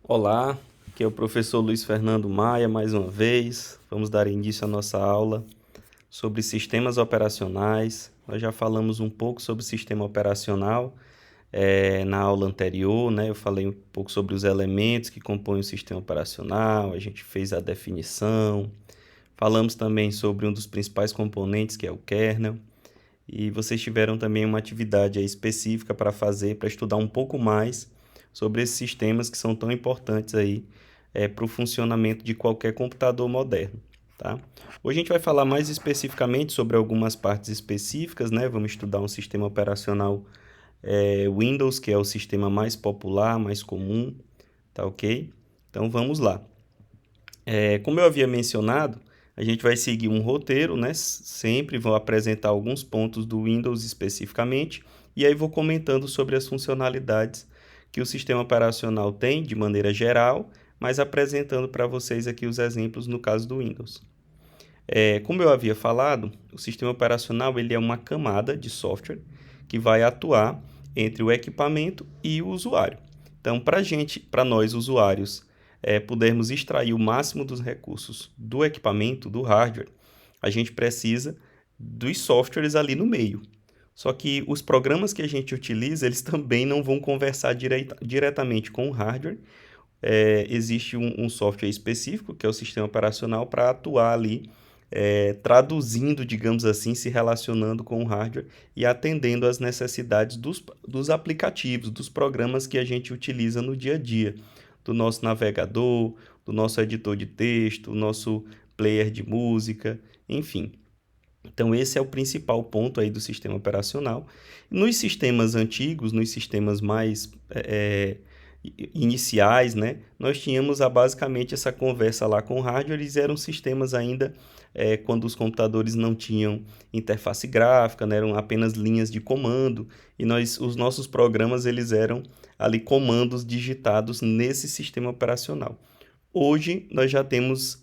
Olá, aqui é o professor Luiz Fernando Maia mais uma vez. Vamos dar início à nossa aula sobre sistemas operacionais. Nós já falamos um pouco sobre sistema operacional na aula anterior, né? Eu falei um pouco sobre os elementos que compõem o sistema operacional, a gente fez a definição. Falamos também sobre um dos principais componentes, que é o kernel. E vocês tiveram também uma atividade aí específica para fazer, para estudar um pouco mais sobre esses sistemas que são tão importantes aí para o funcionamento de qualquer computador moderno, tá? Hoje a gente vai falar mais especificamente sobre algumas partes específicas, né? Vamos estudar um sistema operacional Windows, que é o sistema mais popular, mais comum, tá ok? Então vamos lá. Como eu havia mencionado, a gente vai seguir um roteiro, né? Sempre vou apresentar alguns pontos do Windows especificamente, e aí vou comentando sobre as funcionalidades que o sistema operacional tem de maneira geral, mas apresentando para vocês aqui os exemplos no caso do Windows. Como eu havia falado, o sistema operacional ele é uma camada de software que vai atuar entre o equipamento e o usuário. Então, para nós usuários, pudermos extrair o máximo dos recursos do equipamento, do hardware, a gente precisa dos softwares ali no meio. Só que os programas que a gente utiliza, eles também não vão conversar diretamente com o hardware. Existe um software específico, que é o sistema operacional, para atuar ali, traduzindo, digamos assim, se relacionando com o hardware e atendendo às necessidades dos aplicativos, dos programas que a gente utiliza no dia a dia, do nosso navegador, do nosso editor de texto, do nosso player de música, enfim. Então, esse é o principal ponto aí do sistema operacional. Nos sistemas antigos, nos sistemas mais iniciais, né, nós tínhamos basicamente essa conversa lá com o hardware. Eles eram sistemas ainda quando os computadores não tinham interface gráfica, né, eram apenas linhas de comando, e os nossos programas eles eram ali comandos digitados nesse sistema operacional. Hoje, nós já temos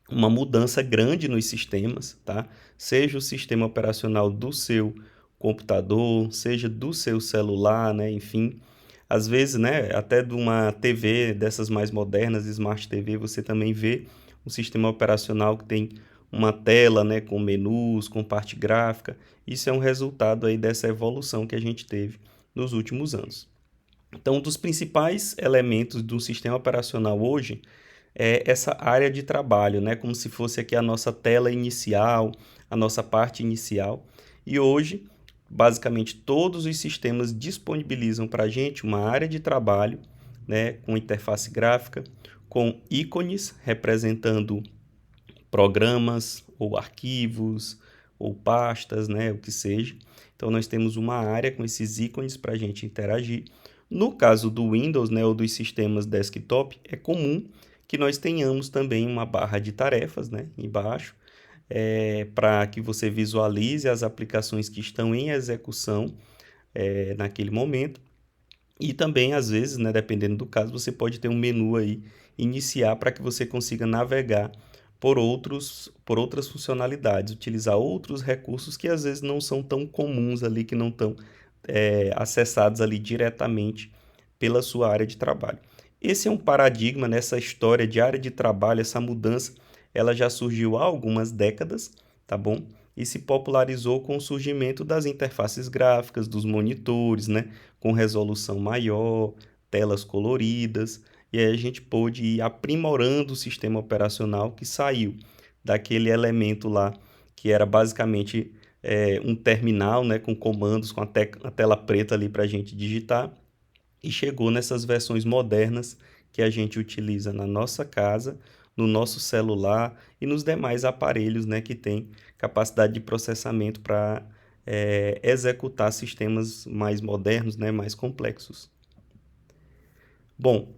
uma mudança grande nos sistemas, tá? Seja o sistema operacional do seu computador, seja do seu celular, né? Enfim, às vezes, né, até de uma TV dessas mais modernas, Smart TV, você também vê um sistema operacional que tem uma tela, né, com menus, com parte gráfica. Isso é um resultado aí dessa evolução que a gente teve nos últimos anos. Então, um dos principais elementos do sistema operacional hoje é essa área de trabalho, né? Como se fosse aqui a nossa tela inicial, a nossa parte inicial. E hoje, basicamente, todos os sistemas disponibilizam para a gente uma área de trabalho, né? Com interface gráfica, com ícones representando programas ou arquivos ou pastas, né? O que seja. Então, nós temos uma área com esses ícones para a gente interagir. No caso do Windows, né, ou dos sistemas desktop, é comum que nós tenhamos também uma barra de tarefas, né, embaixo, para que você visualize as aplicações que estão em execução naquele momento. E também, às vezes, né, dependendo do caso, você pode ter um menu aí iniciar para que você consiga navegar por outras funcionalidades, utilizar outros recursos que às vezes não são tão comuns ali, que não estão acessados ali diretamente pela sua área de trabalho. Esse é um paradigma nessa história de área de trabalho, essa mudança, ela já surgiu há algumas décadas, tá bom? E se popularizou com o surgimento das interfaces gráficas, dos monitores, né? Com resolução maior, telas coloridas, e aí a gente pôde ir aprimorando o sistema operacional que saiu daquele elemento lá, que era basicamente um terminal, né? Com comandos, com a tela preta ali para a gente digitar, e chegou nessas versões modernas que a gente utiliza na nossa casa, no nosso celular e nos demais aparelhos, né, que tem capacidade de processamento para executar sistemas mais modernos, né, mais complexos. Bom,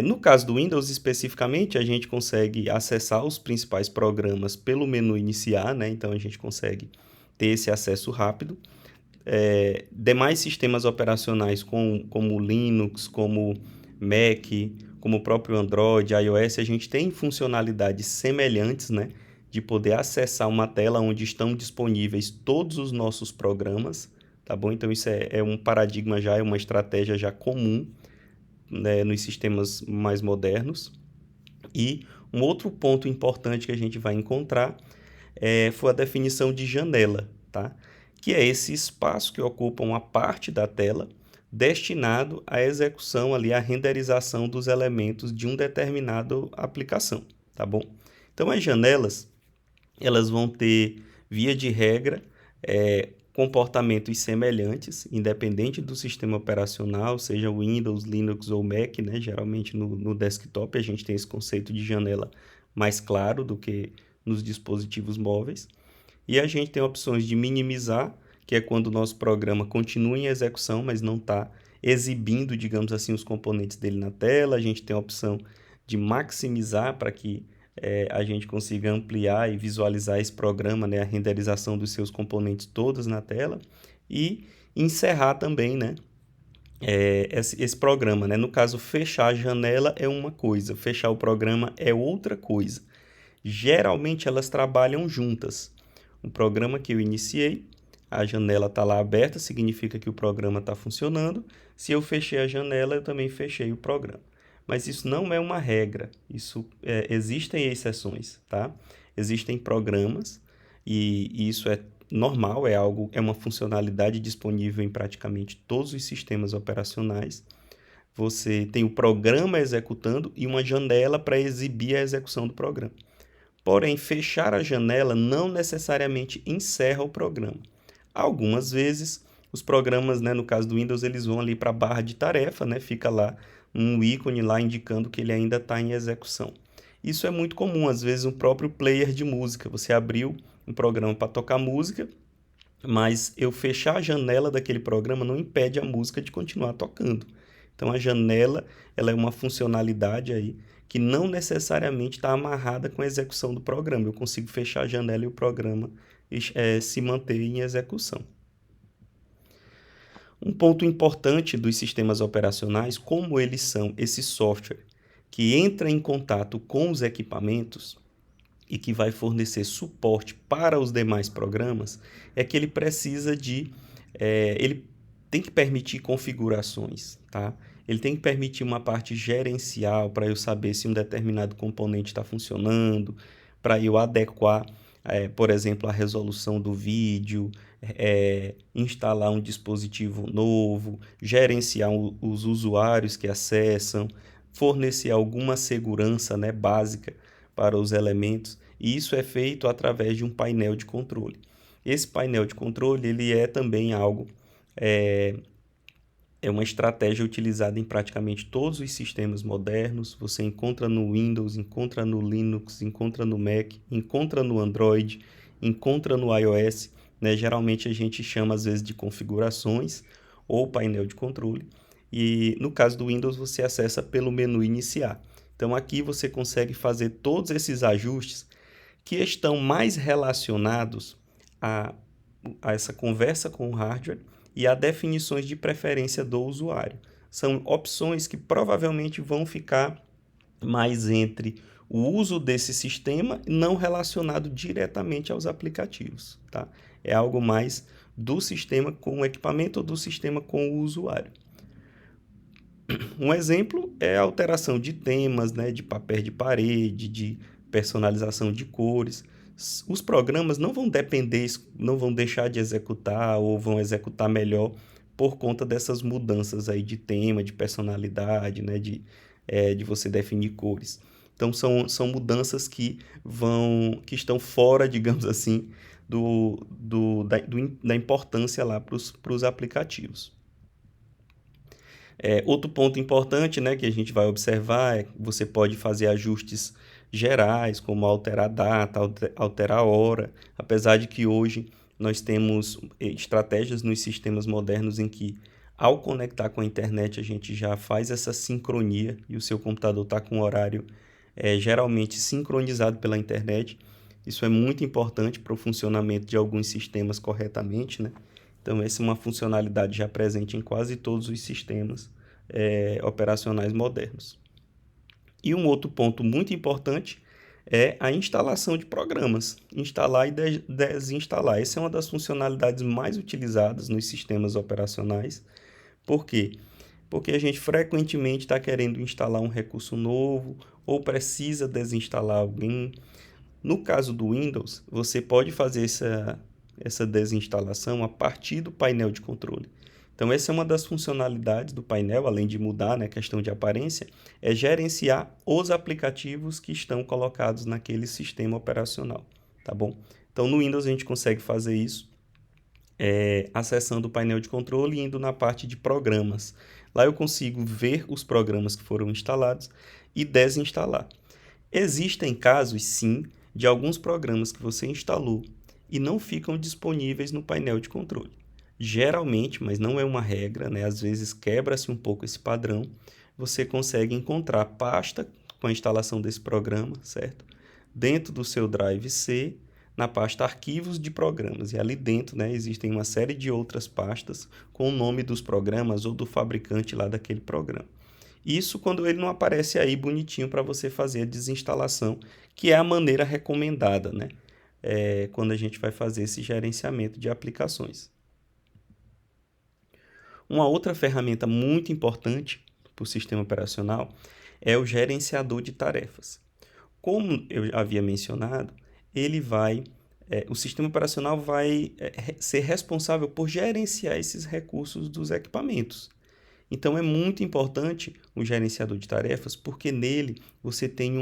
no caso do Windows especificamente, a gente consegue acessar os principais programas pelo menu iniciar, né, então a gente consegue ter esse acesso rápido. Demais sistemas operacionais como Linux, como Mac, como o próprio Android, iOS, a gente tem funcionalidades semelhantes, né? De poder acessar uma tela onde estão disponíveis todos os nossos programas, tá bom? Então isso é um paradigma já, é uma estratégia já comum né, nos sistemas mais modernos. E um outro ponto importante que a gente vai encontrar foi a definição de janela, tá? Que é esse espaço que ocupa uma parte da tela destinado à execução ali, à renderização dos elementos de um determinado aplicação, tá bom? Então, as janelas, elas vão ter, via de regra, comportamentos semelhantes, independente do sistema operacional, seja Windows, Linux ou Mac, né? Geralmente no desktop a gente tem esse conceito de janela mais claro do que nos dispositivos móveis. E a gente tem opções de minimizar, que é quando o nosso programa continua em execução, mas não está exibindo, digamos assim, os componentes dele na tela. A gente tem a opção de maximizar para que a gente consiga ampliar e visualizar esse programa, né, a renderização dos seus componentes todos na tela. E encerrar também, né, esse programa, né? No caso, fechar a janela é uma coisa, fechar o programa é outra coisa. Geralmente elas trabalham juntas. Um programa que eu iniciei, a janela está lá aberta, significa que o programa está funcionando. Se eu fechei a janela, eu também fechei o programa. Mas isso não é uma regra, existem exceções, tá? Existem programas e isso é normal, é uma funcionalidade disponível em praticamente todos os sistemas operacionais. Você tem o programa executando e uma janela para exibir a execução do programa. Porém, fechar a janela não necessariamente encerra o programa. Algumas vezes, os programas, né, no caso do Windows, eles vão ali para a barra de tarefa, né, fica lá um ícone lá indicando que ele ainda está em execução. Isso é muito comum, às vezes um próprio player de música. Você abriu um programa para tocar música, mas eu fechar a janela daquele programa não impede a música de continuar tocando. Então a janela, ela é uma funcionalidade aí que não necessariamente está amarrada com a execução do programa. Eu consigo fechar a janela e o programa se manter em execução. Um ponto importante dos sistemas operacionais, como eles são esse software que entra em contato com os equipamentos e que vai fornecer suporte para os demais programas, é que ele precisa ele tem que permitir configurações, tá? Ele tem que permitir uma parte gerencial para eu saber se um determinado componente está funcionando, para eu adequar, por exemplo, a resolução do vídeo, instalar um dispositivo novo, gerenciar os usuários que acessam, fornecer alguma segurança, né, básica para os elementos. E isso é feito através de um painel de controle. Esse painel de controle ele é também algo é uma estratégia utilizada em praticamente todos os sistemas modernos. Você encontra no Windows, encontra no Linux, encontra no Mac, encontra no Android, encontra no iOS, né? Geralmente a gente chama às vezes de configurações ou painel de controle. E no caso do Windows você acessa pelo menu iniciar. Então aqui você consegue fazer todos esses ajustes que estão mais relacionados a essa conversa com o hardware e a definições de preferência do usuário. São opções que provavelmente vão ficar mais entre o uso desse sistema não relacionado diretamente aos aplicativos, tá? É algo mais do sistema com o equipamento ou do sistema com o usuário. Um exemplo é a alteração de temas, né, de papel de parede, de personalização de cores. Os programas não vão depender, não vão deixar de executar ou vão executar melhor por conta dessas mudanças aí de tema, de personalidade, né, de você definir cores. Então, são mudanças que estão fora, digamos assim, da importância lá para os aplicativos. Outro ponto importante, né, que a gente vai observar é que você pode fazer ajustes gerais, como alterar a data, alterar a hora, apesar de que hoje nós temos estratégias nos sistemas modernos em que, ao conectar com a internet, a gente já faz essa sincronia e o seu computador está com o horário geralmente sincronizado pela internet. Isso é muito importante para o funcionamento de alguns sistemas corretamente, né? Então, essa é uma funcionalidade já presente em quase todos os sistemas operacionais modernos. E um outro ponto muito importante é a instalação de programas. Instalar e desinstalar. Essa é uma das funcionalidades mais utilizadas nos sistemas operacionais. Por quê? porque a gente frequentemente está querendo instalar um recurso novo ou precisa desinstalar alguém. No caso do Windows, você pode fazer essa desinstalação a partir do painel de controle. Então, essa é uma das funcionalidades do painel, além de mudar, né, a questão de aparência, é gerenciar os aplicativos que estão colocados naquele sistema operacional, tá bom? Então, no Windows a gente consegue fazer isso acessando o painel de controle e indo na parte de programas. Lá eu consigo ver os programas que foram instalados e desinstalar. Existem casos, sim, de alguns programas que você instalou e não ficam disponíveis no painel de controle. Geralmente, mas não é uma regra, né? Às vezes quebra-se um pouco esse padrão, você consegue encontrar pasta com a instalação desse programa, certo? Dentro do seu Drive C, na pasta Arquivos de Programas. E ali dentro, né, existem uma série de outras pastas com o nome dos programas ou do fabricante lá daquele programa. Isso quando ele não aparece aí bonitinho para você fazer a desinstalação, que é a maneira recomendada, né? Quando a gente vai fazer esse gerenciamento de aplicações. Uma outra ferramenta muito importante para o sistema operacional é o gerenciador de tarefas. Como eu havia mencionado, o sistema operacional vai ser responsável por gerenciar esses recursos dos equipamentos. Então, é muito importante o gerenciador de tarefas, porque nele você tem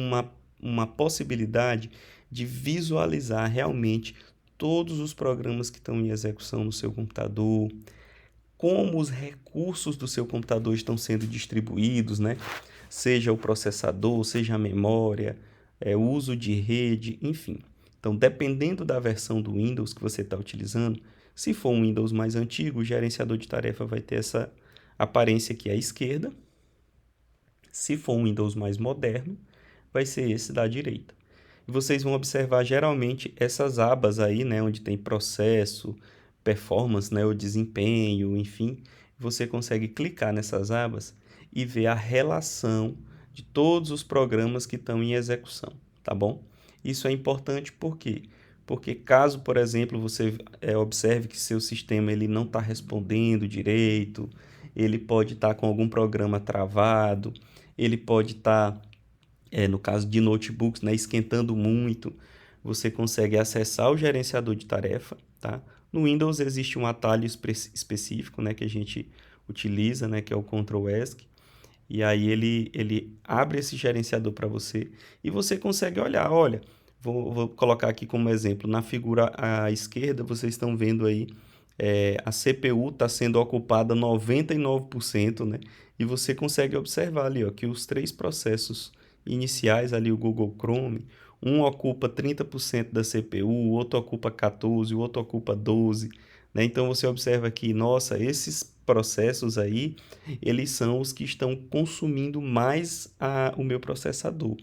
uma possibilidade de visualizar realmente todos os programas que estão em execução no seu computador, como os recursos do seu computador estão sendo distribuídos, né? Seja o processador, seja a memória, o uso de rede, enfim. Então, dependendo da versão do Windows que você está utilizando, se for um Windows mais antigo, o gerenciador de tarefa vai ter essa aparência aqui à esquerda. Se for um Windows mais moderno, vai ser esse da direita. E vocês vão observar geralmente essas abas aí, né, onde tem processo, performance, né, o desempenho, enfim. Você consegue clicar nessas abas e ver a relação de todos os programas que estão em execução, tá bom? Isso é importante por quê? Porque caso, por exemplo, você observe que seu sistema ele não está respondendo direito, ele pode estar com algum programa travado, ele pode estar, no caso de notebooks, né, esquentando muito, você consegue acessar o gerenciador de tarefa, tá? No Windows existe um atalho específico, né, que a gente utiliza, né, que é o Ctrl ESC, e aí ele abre esse gerenciador para você e você consegue olhar, olha, vou colocar aqui como exemplo, na figura à esquerda vocês estão vendo aí a CPU está sendo ocupada 99%, né? E você consegue observar ali, ó, que os três processos iniciais ali, o Google Chrome, um ocupa 30% da CPU, o outro ocupa 14%, o outro ocupa 12%, né? Então você observa que, nossa, esses processos aí, eles são os que estão consumindo mais o meu processador.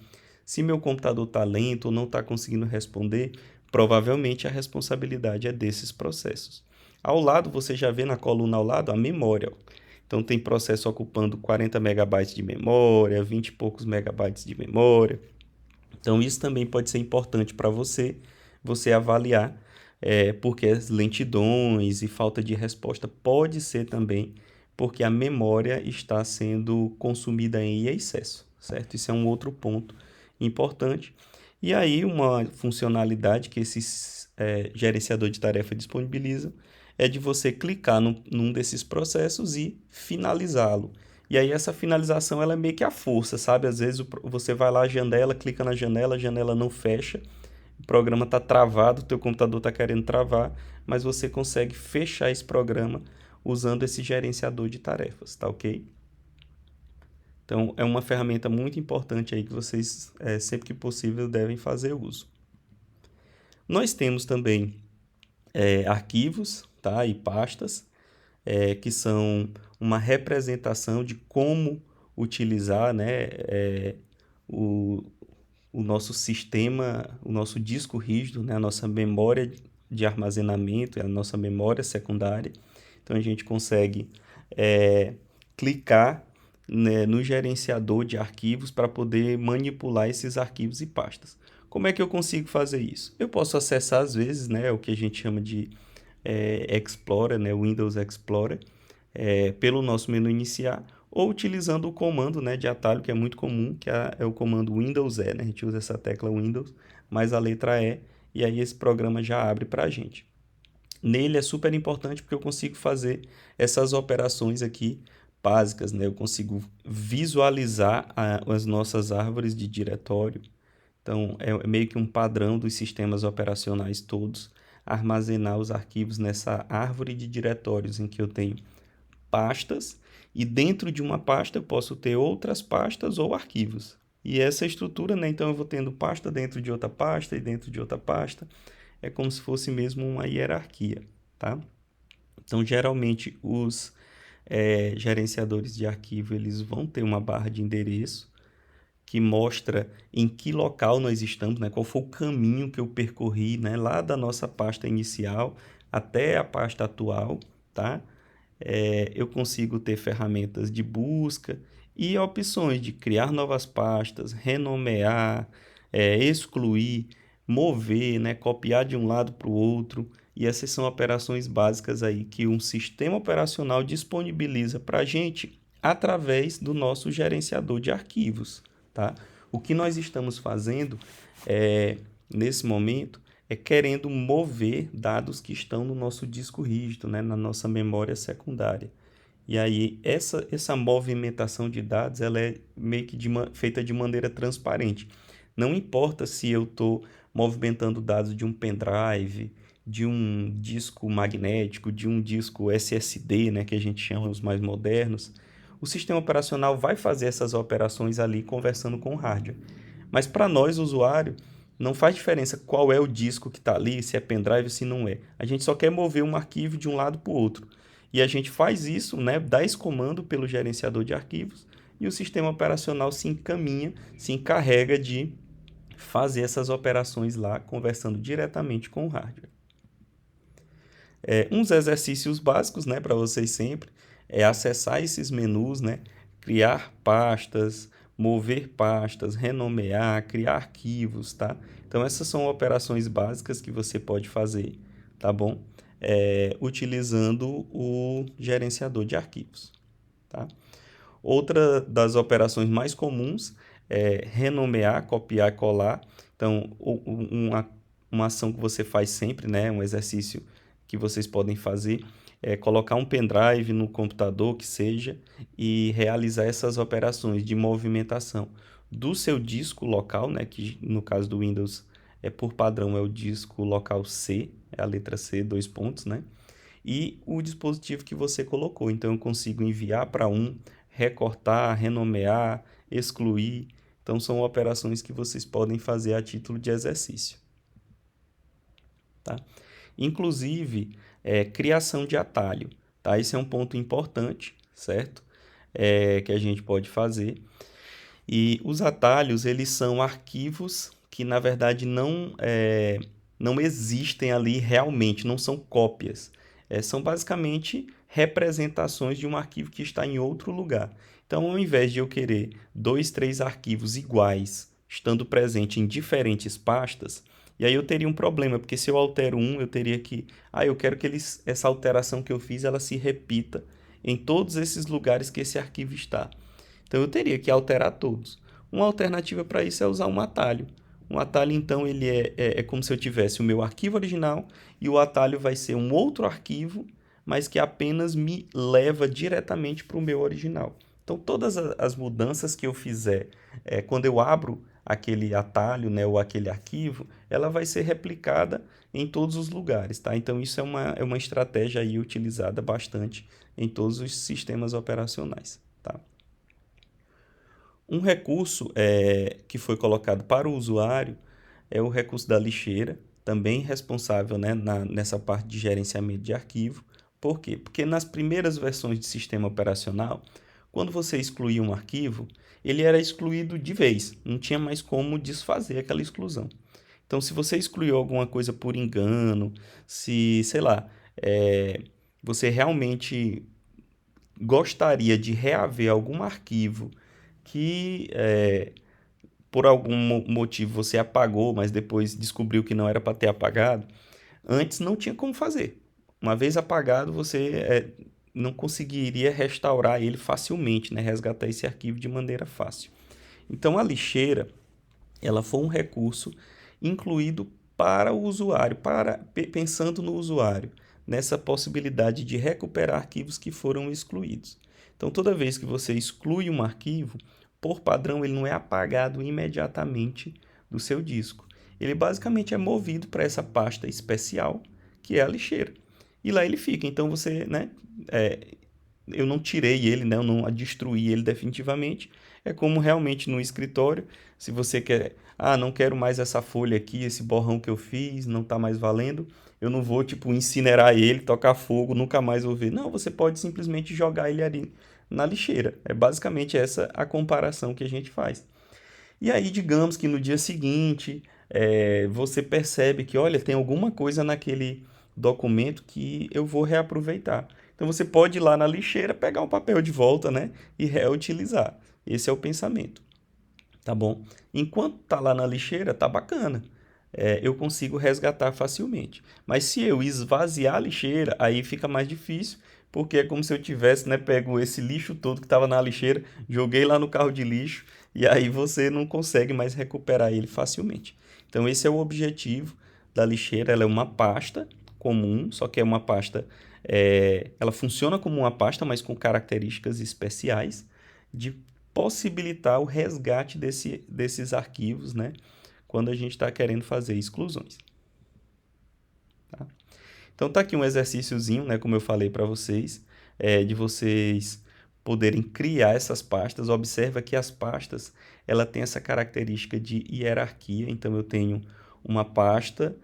Se meu computador está lento ou não está conseguindo responder, provavelmente a responsabilidade é desses processos. Ao lado, você já vê na coluna ao lado a memória. Então, tem processo ocupando 40 megabytes de memória, 20 e poucos megabytes de memória. Então, isso também pode ser importante para você avaliar, porque as lentidões e falta de resposta pode ser também porque a memória está sendo consumida em excesso, certo? Isso é um outro ponto importante. E aí, uma funcionalidade que esse gerenciador de tarefa disponibiliza é de você clicar num desses processos e finalizá-lo. E aí essa finalização ela é meio que a força, sabe? Às vezes você vai lá, janela, clica na janela, a janela não fecha, o programa está travado, o teu computador está querendo travar, mas você consegue fechar esse programa usando esse gerenciador de tarefas, tá ok? Então, é uma ferramenta muito importante aí que vocês, sempre que possível, devem fazer uso. Nós temos também arquivos, tá? E pastas, que são uma representação de como utilizar, né, o, o nosso sistema, o nosso disco rígido, né, a nossa memória de armazenamento, a nossa memória secundária. Então, a gente consegue clicar, né, no gerenciador de arquivos para poder manipular esses arquivos e pastas. Como é que eu consigo fazer isso? Eu posso acessar, às vezes, né, o que a gente chama de Explorer, né, Windows Explorer, pelo nosso menu iniciar, ou utilizando o comando, né, de atalho, que é muito comum, que é o comando Windows E, né? A gente usa essa tecla Windows, mais a letra E, e aí esse programa já abre para a gente. Nele é super importante porque eu consigo fazer essas operações aqui básicas, né? Eu consigo visualizar as nossas árvores de diretório. Então, é meio que um padrão dos sistemas operacionais todos, armazenar os arquivos nessa árvore de diretórios em que eu tenho pastas, e dentro de uma pasta eu posso ter outras pastas ou arquivos. E essa estrutura, né? Então eu vou tendo pasta dentro de outra pasta e dentro de outra pasta. É como se fosse mesmo uma hierarquia, tá? Então, geralmente, os gerenciadores de arquivo, eles vão ter uma barra de endereço que mostra em que local nós estamos, né? Qual foi o caminho que eu percorri, né? Lá da nossa pasta inicial até a pasta atual, tá? Eu consigo ter ferramentas de busca e opções de criar novas pastas, renomear, excluir, mover, né, copiar de um lado para o outro. E essas são operações básicas aí que um sistema operacional disponibiliza para a gente através do nosso gerenciador de arquivos, tá? O que nós estamos fazendo nesse momento querendo mover dados que estão no nosso disco rígido, né, na nossa memória secundária. E aí, essa movimentação de dados ela é meio que feita de maneira transparente. Não importa se eu estou movimentando dados de um pendrive, de um disco magnético, de um disco SSD, né, que a gente chama os mais modernos, o sistema operacional vai fazer essas operações ali conversando com o hardware. Mas para nós, usuário, não faz diferença qual é o disco que está ali, se é pendrive ou se não é. A gente só quer mover um arquivo de um lado para o outro. E a gente faz isso, né, dá esse comando pelo gerenciador de arquivos e o sistema operacional se encaminha, se encarrega de fazer essas operações lá, conversando diretamente com o hardware. Uns exercícios básicos, né, para vocês sempre, é acessar esses menus, né, criar pastas, mover pastas, renomear, criar arquivos, tá? Então, essas são operações básicas que você pode fazer, tá bom? Utilizando o gerenciador de arquivos, tá? Outra das operações mais comuns é renomear, copiar e colar. Então, uma ação que você faz sempre, né? Um exercício que vocês podem fazer é colocar um pendrive no computador que seja e realizar essas operações de movimentação do seu disco local, né? Que no caso do Windows por padrão é o disco local C, é a letra C, 2 pontos, né? E o dispositivo que você colocou. Então, eu consigo enviar para recortar, renomear, excluir. Então, são operações que vocês podem fazer a título de exercício, tá? Inclusive, criação de atalho, tá? Esse é um ponto importante, certo? Que a gente pode fazer. E os atalhos, eles são arquivos que, na verdade, não existem ali realmente, não são cópias. São basicamente representações de um arquivo que está em outro lugar. Então, ao invés de eu querer 2, 3 arquivos iguais, estando presente em diferentes pastas, e aí eu teria um problema, porque se eu altero eu teria que... eu quero que essa alteração que eu fiz, ela se repita em todos esses lugares que esse arquivo está. Então, eu teria que alterar todos. Uma alternativa para isso é usar um atalho. Um atalho, então, ele é como se eu tivesse o meu arquivo original e o atalho vai ser um outro arquivo, mas que apenas me leva diretamente para o meu original. Então, todas as mudanças que eu fizer quando eu abro aquele atalho, né, ou aquele arquivo, ela vai ser replicada em todos os lugares, tá? Então, isso é uma estratégia aí utilizada bastante em todos os sistemas operacionais, tá? Um recurso que foi colocado para o usuário é o recurso da lixeira, também responsável, né, nessa parte de gerenciamento de arquivo. Por quê? Porque nas primeiras versões de sistema operacional, quando você excluía um arquivo, ele era excluído de vez, não tinha mais como desfazer aquela exclusão. Então, se você excluiu alguma coisa por engano, se, sei lá, você realmente gostaria de reaver algum arquivo que por algum motivo você apagou, mas depois descobriu que não era para ter apagado, antes não tinha como fazer. Uma vez apagado, você não conseguiria restaurar ele facilmente, né? Resgatar esse arquivo de maneira fácil. Então, a lixeira, ela foi um recurso incluído para o usuário, pensando no usuário, nessa possibilidade de recuperar arquivos que foram excluídos. Então, toda vez que você exclui um arquivo, por padrão, ele não é apagado imediatamente do seu disco. Ele basicamente é movido para essa pasta especial, que é a lixeira. E lá ele fica. Então, você, né, eu não tirei ele, né, eu não destruí ele definitivamente. É como realmente no escritório, se você quer, não quero mais essa folha aqui, esse borrão que eu fiz, não está mais valendo, eu não vou, tipo, incinerar ele, tocar fogo, nunca mais vou ver. Não, você pode simplesmente jogar ele ali na lixeira. É basicamente essa a comparação que a gente faz. E aí, digamos que no dia seguinte, você percebe que, olha, tem alguma coisa naquele documento que eu vou reaproveitar. Então, você pode ir lá na lixeira, pegar o papel de volta, né, e reutilizar. Esse é o pensamento, tá bom? Enquanto tá lá na lixeira, tá bacana. Eu consigo resgatar facilmente. Mas se eu esvaziar a lixeira, aí fica mais difícil, porque é como se eu tivesse, né, pego esse lixo todo que estava na lixeira, joguei lá no carro de lixo, e aí você não consegue mais recuperar ele facilmente. Então esse é o objetivo da lixeira. Ela é uma pasta comum, só que é uma pasta, ela funciona como uma pasta, mas com características especiais de possibilitar o resgate desses arquivos, né, quando a gente está querendo fazer exclusões. Tá? Então tá aqui um exercíciozinho, né, como eu falei para vocês, de vocês poderem criar essas pastas. Observa que as pastas, ela tem essa característica de hierarquia. Então eu tenho uma pasta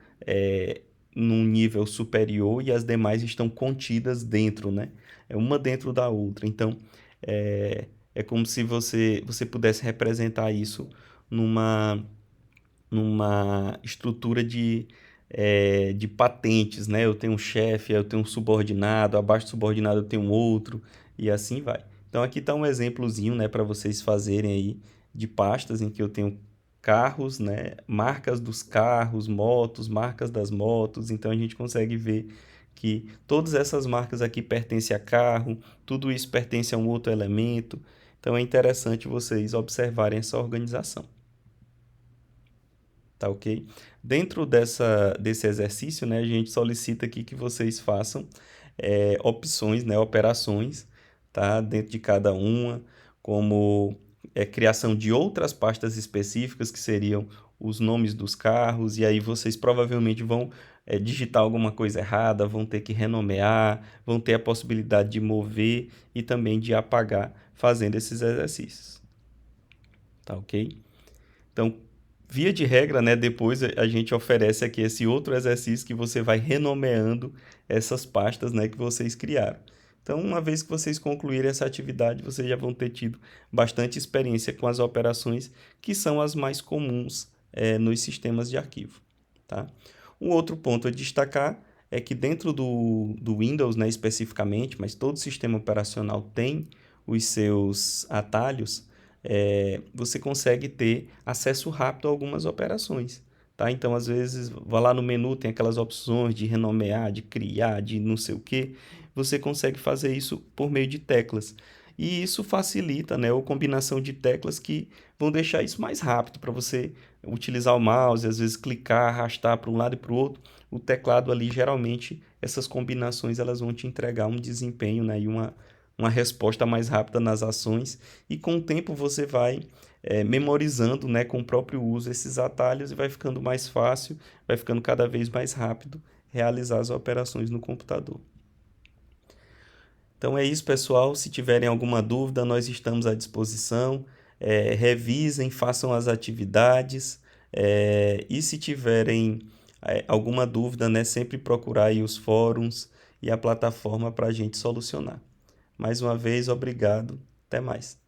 num nível superior e as demais estão contidas dentro, né? É uma dentro da outra. Então é como se você pudesse representar isso numa estrutura de patentes, né? Eu tenho um chefe, eu tenho um subordinado, abaixo do subordinado eu tenho um outro, e assim vai. Então aqui está um exemplozinho, né, para vocês fazerem aí de pastas em que eu tenho carros, né, marcas dos carros, motos, marcas das motos. Então a gente consegue ver que todas essas marcas aqui pertencem a carro, tudo isso pertence a um outro elemento. Então é interessante vocês observarem essa organização. Tá ok? Dentro desse exercício, né, a gente solicita aqui que vocês façam opções, né, operações, tá? Dentro de cada uma, como criação de outras pastas específicas, que seriam os nomes dos carros, e aí vocês provavelmente vão digitar alguma coisa errada, vão ter que renomear, vão ter a possibilidade de mover e também de apagar fazendo esses exercícios. Tá ok? Então, via de regra, né, depois a gente oferece aqui esse outro exercício que você vai renomeando essas pastas, né, que vocês criaram. Então, uma vez que vocês concluírem essa atividade, vocês já vão ter tido bastante experiência com as operações que são as mais comuns nos sistemas de arquivo. Tá? Um outro ponto a destacar é que dentro do Windows, né, especificamente, mas todo sistema operacional tem os seus atalhos, você consegue ter acesso rápido a algumas operações. Tá? Então, às vezes, vai lá no menu, tem aquelas opções de renomear, de criar, de não sei o quê. Você consegue fazer isso por meio de teclas. E isso facilita, né, a combinação de teclas que vão deixar isso mais rápido para você utilizar o mouse, às vezes clicar, arrastar para um lado e para o outro. O teclado ali, geralmente, essas combinações elas vão te entregar um desempenho, né, e uma resposta mais rápida nas ações, e com o tempo você vai memorizando, né, com o próprio uso esses atalhos, e vai ficando mais fácil, vai ficando cada vez mais rápido realizar as operações no computador. Então é isso, pessoal. Se tiverem alguma dúvida, nós estamos à disposição. Revisem, façam as atividades, e se tiverem alguma dúvida, né, sempre procurar aí os fóruns e a plataforma para a gente solucionar. Mais uma vez, obrigado. Até mais.